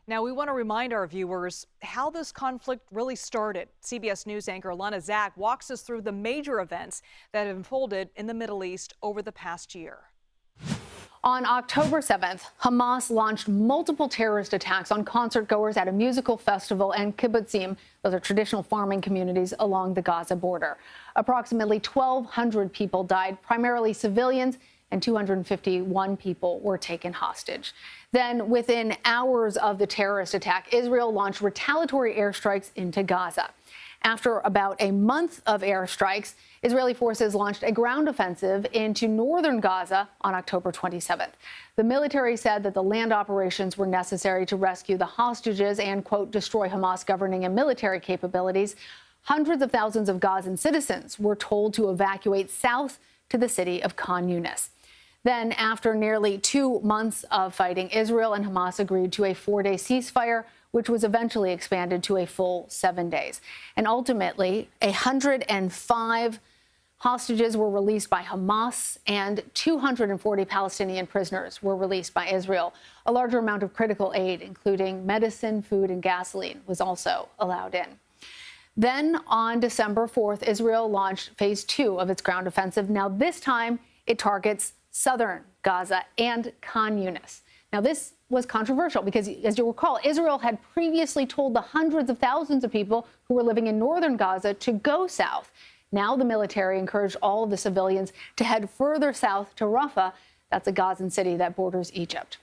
Now, we want to remind our viewers how this conflict really started. CBS News anchor Lana Zak walks us through the major events that have unfolded in the Middle East over the past year. On October 7th, Hamas launched multiple terrorist attacks on concertgoers at a musical festival and kibbutzim. Those are traditional farming communities along the Gaza border. Approximately 1,200 people died, primarily civilians, and 251 people were taken hostage. Then, within hours of the terrorist attack, Israel launched retaliatory airstrikes into Gaza. After about a month of airstrikes, Israeli forces launched a ground offensive into northern Gaza on October 27th. The military said that the land operations were necessary to rescue the hostages and, quote, destroy Hamas governing and military capabilities. Hundreds of thousands of Gazan citizens were told to evacuate south to the city of Khan Yunis. Then, after nearly 2 months of fighting, Israel and Hamas agreed to a 4-day ceasefire, which was eventually expanded to a full 7 days. And ultimately, 105 hostages were released by Hamas and 240 Palestinian prisoners were released by Israel. A larger amount of critical aid, including medicine, food, and gasoline, was also allowed in. Then, on December 4th, Israel launched phase 2 of its ground offensive. Now, this time, it targets southern Gaza and Khan Yunis. Now, this was controversial because, as you'll recall, Israel had previously told the hundreds of thousands of people who were living in northern Gaza to go south. Now the military encouraged all of the civilians to head further south to Rafah. That's a Gazan city that borders Egypt.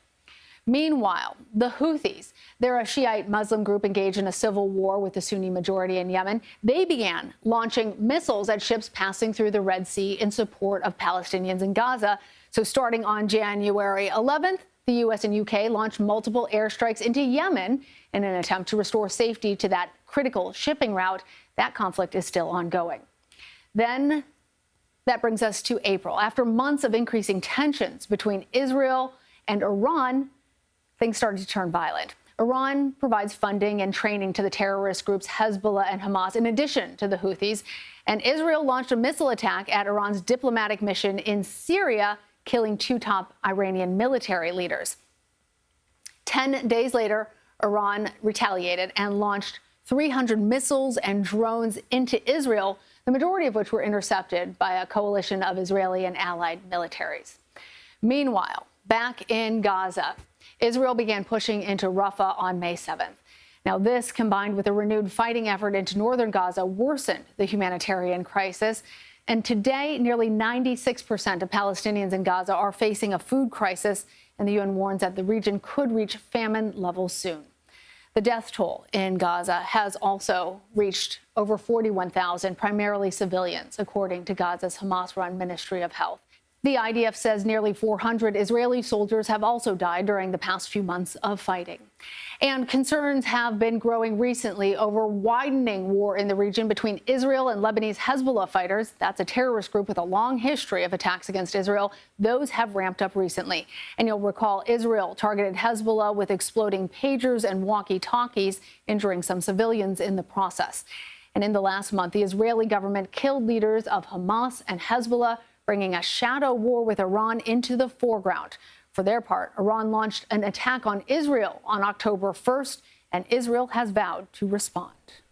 Meanwhile, the Houthis, they're a Shiite Muslim group engaged in a civil war with the Sunni majority in Yemen. They began launching missiles at ships passing through the Red Sea in support of Palestinians in Gaza. So starting on January 11th, the U.S. and U.K. launched multiple airstrikes into Yemen in an attempt to restore safety to that critical shipping route. That conflict is still ongoing. Then that brings us to April. After months of increasing tensions between Israel and Iran, things started to turn violent. Iran provides funding and training to the terrorist groups Hezbollah and Hamas, in addition to the Houthis. And Israel launched a missile attack at Iran's diplomatic mission in Syria, killing 2 top Iranian military leaders. 10 days later, Iran retaliated and launched 300 missiles and drones into Israel, the majority of which were intercepted by a coalition of Israeli and allied militaries. Meanwhile, back in Gaza, Israel began pushing into Rafah on May 7th. Now, this, combined with a renewed fighting effort into northern Gaza, worsened the humanitarian crisis. And today, nearly 96% of Palestinians in Gaza are facing a food crisis, and the UN warns that the region could reach famine levels soon. The death toll in Gaza has also reached over 41,000, primarily civilians, according to Gaza's Hamas-run Ministry of Health. The IDF says nearly 400 Israeli soldiers have also died during the past few months of fighting. And concerns have been growing recently over widening war in the region between Israel and Lebanese Hezbollah fighters. That's a terrorist group with a long history of attacks against Israel. Those have ramped up recently. And you'll recall Israel targeted Hezbollah with exploding pagers and walkie-talkies, injuring some civilians in the process. And in the last month, the Israeli government killed leaders of Hamas and Hezbollah, bringing a shadow war with Iran into the foreground. For their part, Iran launched an attack on Israel on October 1st, and Israel has vowed to respond.